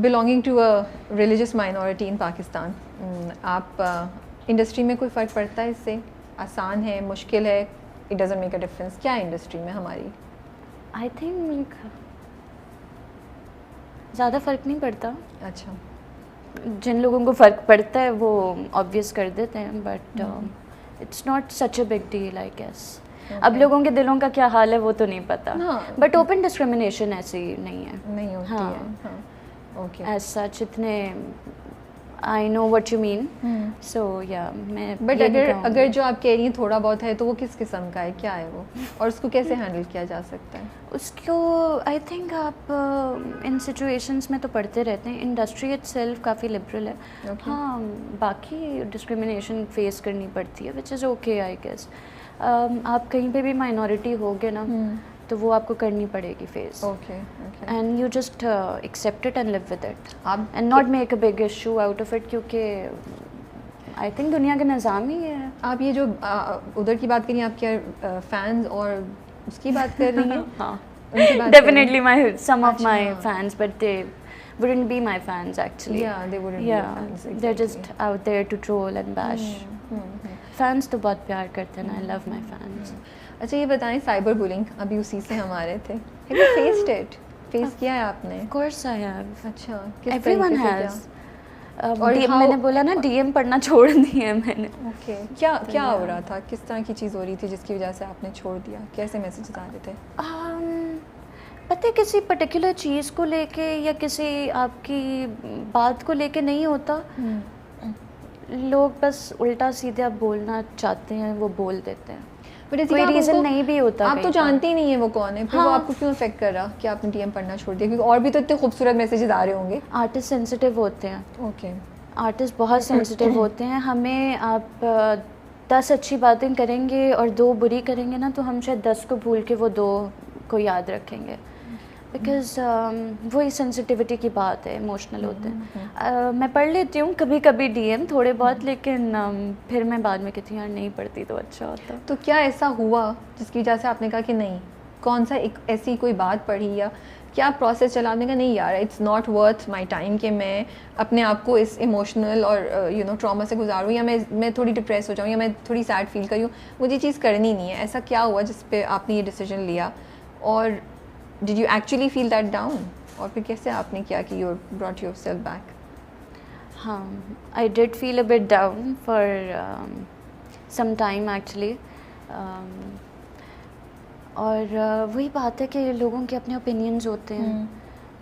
belonging to a religious minority in Pakistan, آپ industry میں کوئی فرق پڑتا ہے اس سے؟ آسان ہے, مشکل ہے, it doesn't make a difference کیا ہے انڈسٹری میں ہماری؟ آئی تھنک زیادہ فرق نہیں پڑتا. اچھا, جن لوگوں کو فرق پڑتا ہے وہ آبویس کر دیتے ہیں, but it's not such a big deal I guess. اب لوگوں کے دلوں کا کیا حال ہے وہ تو نہیں پتا, بٹ اوپن ڈسکریمنیشن ایسی نہیں ہے, نہیں ہوتی ہے. اوکے, ایز سچ اتنے آئی نو وٹ یو مین. سو یا میں بٹ اگر جو آپ کہہ رہی ہیں تھوڑا بہت ہے تو وہ کس قسم کا ہے, کیا ہے وہ, اور اس کو کیسے ہینڈل کیا جا سکتا ہے؟ اس کو آئی تھنک آپ ان سچویشنس میں تو پڑھتے رہتے ہیں. Industry it self coffee liberal ہے. ہاں باقی ڈسکریمنیشن فیس کرنی پڑتی ہے وچ از اوکے آئی گیس. آپ کہیں پہ بھی مائنورٹی ہوگے نا تو وہ آپ کو کرنی پڑے گی face. Okay, and you just accept it and live with it and not make a big issue out of it, کیونکہ آئی تھنک دنیا کا نظام ہی ہے. آپ یہ جو ادھر کی بات کری, آپ کیا فینس اور اس کی بات کر رہی ہیں؟ ہاں definitely my some of my fans, but they wouldn't be my fans actually. Yeah, they wouldn't be your fans. Exactly. They're just out there to troll and bash. Fans تو بہت پیار کرتے ہیں. I love my fans. اچھا یہ بتائیں, cyber bullying ابھی اسی سے ہم آ رہے تھے, have you faced it? Face کیا ہے آپ نے؟ Of course I have. اچھا, Everyone has. میں نے بولا نا ڈی ایم پڑھنا چھوڑ دیا میں نے. اوکے, کیا ہو رہا تھا, کس طرح کی چیز ہو رہی تھی جس کی وجہ سے آپ نے چھوڑ دیا, کیسے میسیجز آ رہے تھے؟ پتہ کسی پرٹیکولر چیز کو لے کے یا کسی آپ کی بات کو لے کے نہیں ہوتا, لوگ بس الٹا سیدھا بولنا چاہتے ہیں وہ بول دیتے ہیں, کوئی ریزن نہیں بھی ہوتا. آپ تو جانتے ہی نہیں ہیں وہ کون ہے, پھر وہ آپ کو کیوں افیکٹ کر رہا کہ آپ نے ڈی ایم پڑھنا چھوڑ دیا؟ کیونکہ اور بھی تو اتنے خوبصورت میسیجز آ رہے ہوں گے. آرٹسٹ سینسیٹیو ہوتے ہیں. اوکے, آرٹسٹ بہت سینسیٹیو ہوتے ہیں. ہمیں آپ 10 اچھی باتیں کریں گے اور 2 بری کریں گے نا تو ہم شاید 10 کو بھول کے وہ 2 کو یاد رکھیں گے, بیکاز وہی سینسٹیوٹی کی بات ہے, ایموشنل ہوتے ہیں. میں پڑھ لیتی ہوں کبھی کبھی ڈی ایم تھوڑے بہت, لیکن پھر میں بعد میں کہتی ہوں یار نہیں پڑھتی تو اچھا ہوتا. تو کیا ایسا ہوا جس کی وجہ سے آپ نے کہا کہ نہیں, کون سا ایک ایسی کوئی بات پڑھی یا کیا پروسیس چلا, آپ نے کہا نہیں یار it's not worth my time کہ میں اپنے آپ کو اس ایموشنل اور ٹراما سے گزاروں, یا میں تھوڑی ڈپریس ہو جاؤں, یا میں تھوڑی سیڈ فیل کروں, مجھے یہ چیز کرنی نہیں ہے. ایسا کیا ہوا جس پہ آپ نے یہ ڈیسیجن لیا, اور did you actually feel that down, اور پھر کیسے آپ نے کیا کہ you brought yourself back? ہاں I did feel a bit down for some time actually. اور وہی بات ہے کہ لوگوں کے اپنے اوپینینز ہوتے ہیں,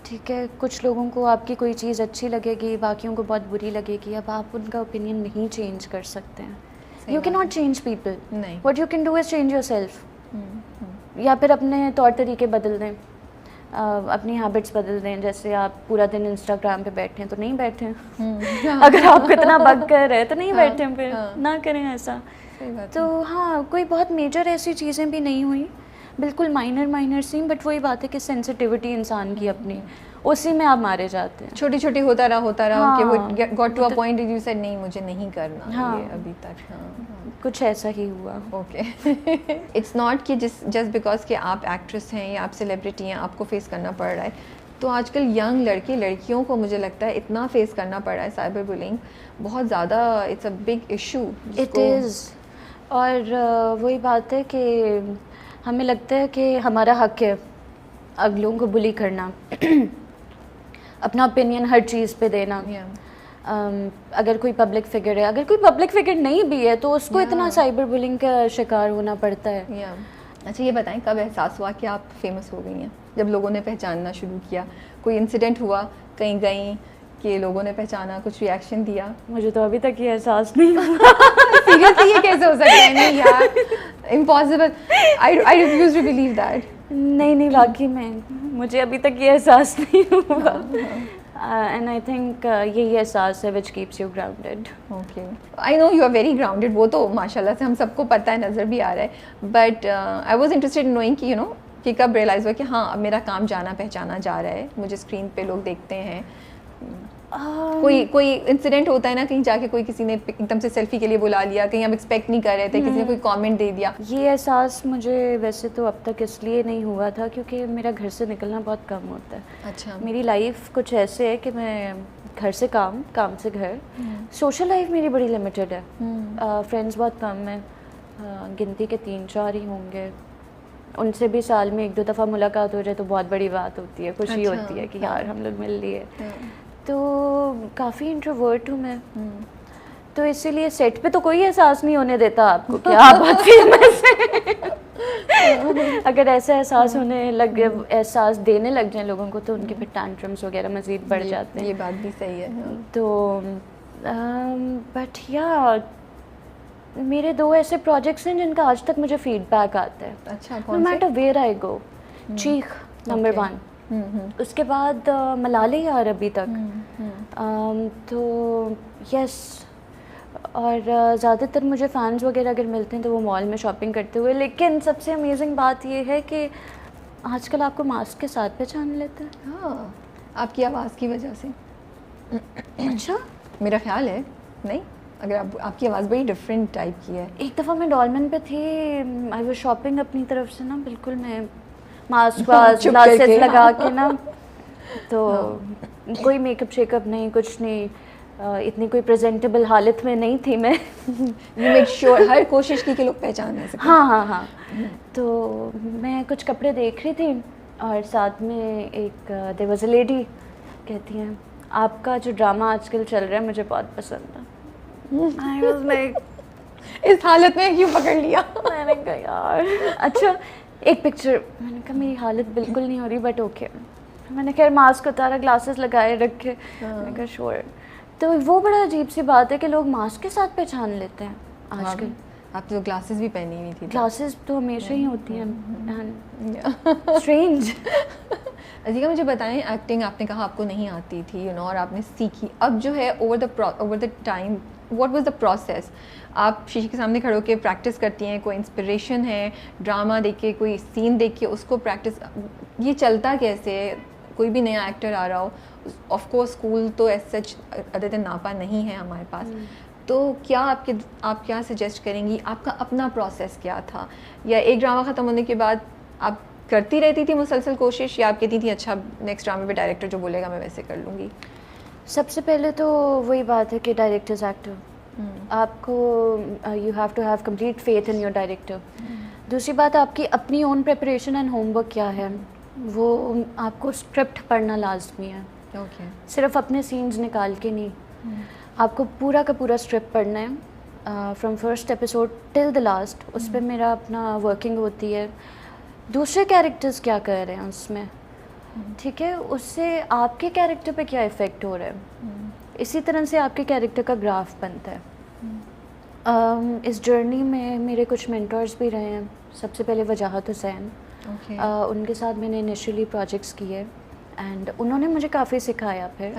ٹھیک ہے. کچھ لوگوں کو آپ کی کوئی چیز اچھی لگے گی, باقیوں کو بہت بری لگے گی. اب آپ ان کا اوپینین نہیں چینج کر سکتے ہیں. یو کی not change people, what you can do is change your self. یا پھر اپنے طور طریقے بدل دیں, اپنی ہیبٹس بدل دیں. جیسے آپ پورا دن انسٹاگرام پہ بیٹھے ہیں تو نہیں بیٹھیں, اگر آپ اتنا بگ کر رہے تو نہیں بیٹھیں, پھر نہ کریں ایسا. تو ہاں کوئی بہت میجر ایسی چیزیں بھی نہیں ہوئیں, بالکل مائنر سی, بٹ وہی بات ہے کہ سینسٹیوٹی انسان کی اپنی, اسی میں آپ مارے جاتے ہیں. چھوٹی چھوٹی ہوتا رہا کہ وہ got to a point you said نہیں مجھے نہیں کرنا یہ ابھی تک. کچھ ایسا ہی ہوا. اوکے, اٹس ناٹ کہ جسٹ بیکاز کہ آپ ایکٹریس ہیں یا آپ سیلیبریٹی ہیں آپ کو فیس کرنا پڑ رہا ہے. تو آج کل ینگ لڑکے لڑکیوں کو مجھے لگتا ہے اتنا فیس کرنا پڑ رہا ہے سائبر بلنگ, بہت زیادہ it's a big issue. It is. اور وہی بات ہے کہ ہمیں لگتا ہے کہ ہمارا حق ہے اگلوں کو بلی کرنا, اپنا اوپینین ہر چیز پہ دینا. اگر کوئی پبلک فگر ہے, اگر کوئی پبلک فگر نہیں بھی ہے تو اس کو اتنا سائبر بلنگ کا شکار ہونا پڑتا ہے. اچھا یہ بتائیں کب احساس ہوا کہ آپ فیمس ہو گئی ہیں, جب لوگوں نے پہچاننا شروع کیا؟ کوئی انسیڈنٹ ہوا کہیں گئیں کہ لوگوں نے پہچانا, کچھ ریئیکشن دیا؟ مجھے تو ابھی تک یہ احساس نہیں ہوا. سیریسلی یہ کیسے ہو سکتا ہے؟ نہیں یار impossible, I refuse to believe that. نہیں واقعی میں مجھے ابھی تک یہ احساس نہیں ہوا. اینڈ آئی تھنک یہی احساس ہے which keeps you grounded. Okay, I know you are very grounded, وہ تو ماشاء اللہ سے ہم سب کو پتہ ہے, نظر بھی آ رہا ہے. But I was interested in knowing کہ کہ کب ریئلائز ہوا کہ ہاں اب میرا کام جانا پہچانا جا رہا ہے, مجھے اسکرین پہ لوگ دیکھتے ہیں, کوئی انسیڈنٹ ہوتا ہے نا کہیں جا کے کوئی کسی نے ایک دم سے سیلفی کے لیے بلا لیا, کہیں آپ ایکسپیکٹ نہیں کر رہے تھے, کسی نے کوئی کامنٹ دے دیا. یہ احساس مجھے ویسے تو اب تک اس لیے نہیں ہوا تھا کیونکہ میرا گھر سے نکلنا بہت کم ہوتا ہے. اچھا. میری لائف کچھ ایسے ہے کہ میں گھر سے کام, کام سے گھر. سوشل لائف میری بڑی لمیٹڈ ہے. فرینڈس بہت کم ہیں, گنتی کے 3-4 ہی ہوں گے. ان سے بھی سال میں 1-2 دفعہ ملاقات ہو جائے تو بہت بڑی بات ہوتی ہے, خوشی ہوتی ہے کہ یار ہم لوگ مل لیے. تو کافی انٹروورٹ ہوں میں, تو اسی لیے سیٹ پہ تو کوئی احساس نہیں ہونے دیتا آپ کو کہ آپ بہت فیمس ہیں. اگر ایسا احساس ہونے لگ, احساس دینے لگ جائیں لوگوں کو تو ان کے پھر ٹینٹرمس وغیرہ مزید بڑھ جاتے ہیں. یہ بات بھی صحیح ہے. تو بٹ یا میرے 2 ایسے پروجیکٹس ہیں جن کا آج تک مجھے فیڈ بیک آتا ہے. اچھا. نو میٹر ویئر آئی گو. چیخ نمبر 1, اس کے بعد ملالے یار ابھی تک. تو یس, اور زیادہ تر مجھے فینس وغیرہ اگر ملتے ہیں تو وہ مال میں شاپنگ کرتے ہوئے. لیکن سب سے امیزنگ بات یہ ہے کہ آج کل آپ کو ماسک کے ساتھ پہچان لیتے ہیں. ہاں, آپ کی آواز کی وجہ سے. اچھا, میرا خیال ہے نہیں, اگر آپ کی آواز بڑی ڈفرینٹ ٹائپ کی ہے. ایک دفعہ میں ڈالمن پہ تھی, آئی واز شاپنگ اپنی طرف سے نا, بالکل میں ماسک گلاسز لگا کے نا, تو کوئی میک اپ شیک اپ نہیں, کچھ نہیں, اتنی کوئی پریزنٹیبل حالت میں نہیں تھی میں. یو میک شیور, ہر کوشش کی کہ لوگ پہچان نہ سکیں. ہاں. تو میں کچھ کپڑے دیکھ رہی تھی اور ساتھ میں ایک دیر واز اے لیڈی, کہتی ہیں آپ کا جو ڈرامہ آج کل چل رہا ہے مجھے بہت پسند ہے. I was like, اس حالت میں کیوں پکڑ لیا؟ میں نے کہا یار اچھا ایک پکچر. میں نے کہا میری حالت بالکل نہیں ہو رہی بٹ اوکے. میں نے خیر ماسک اتارا, گلاسز لگائے رکھے. میں نے کہا شور. تو وہ بڑا عجیب سی بات ہے کہ لوگ ماسک کے ساتھ پہچان لیتے ہیں آج کل. آپ تو گلاسز بھی پہنی ہوئی تھی. گلاسز تو ہمیشہ ہی ہوتی ہیں. اسٹرینج. عزیزہ مجھے بتائیں, ایکٹنگ آپ نے کہا آپ کو نہیں آتی تھی, یو نو, اور آپ نے سیکھی. اب جو ہے over the time what was the process? آپ شیشے کے سامنے کھڑے ہو کے پریکٹس کرتی ہیں, کوئی انسپریشن ہے ڈرامہ دیکھ کے, کوئی سین دیکھ کے اس کو پریکٹس, یہ چلتا کیسے ہے؟ کوئی بھی نیا ایکٹر آ رہا ہو, آف کورس اسکول تو ایز سچ عدد ناپا نہیں ہے ہمارے پاس, تو کیا آپ کیا سجیسٹ کریں گی؟ آپ کا اپنا پروسیس کیا تھا, یا ایک ڈرامہ ختم ہونے کے بعد آپ کرتی رہتی تھی مسلسل کوشش, یا آپ کہتی تھی اچھا نیکسٹ ڈرامے پہ ڈائریکٹر جو بولے گا میں ویسے کر لوں گی؟ سب سے پہلے تو وہی بات ہے کہ ڈائریکٹر از ایکٹر. آپ کو you have to have complete faith in your director. دوسری بات آپ کی اپنی own preparation and homework کیا ہے, وہ آپ کو اسکرپٹ پڑھنا لازمی ہے. صرف اپنے سینز نکال کے نہیں, آپ کو پورا کا پورا اسکرپٹ پڑھنا ہے from first episode till the last. اس پہ میرا اپنا ورکنگ ہوتی ہے, دوسرے کیریکٹرز کیا کر رہے ہیں اس میں, ٹھیک ہے, اس سے آپ کے کیریکٹر پہ کیا افیکٹ ہو رہا ہے, اسی طرح سے آپ کے کیریکٹر کا گراف بنتا ہے. اس جرنی میں میرے کچھ مینٹورز بھی رہے ہیں. سب سے پہلے وجاہت حسین, ان کے ساتھ میں نے انیشیلی پروجیکٹس کیے اینڈ انہوں نے مجھے کافی سکھایا. پھر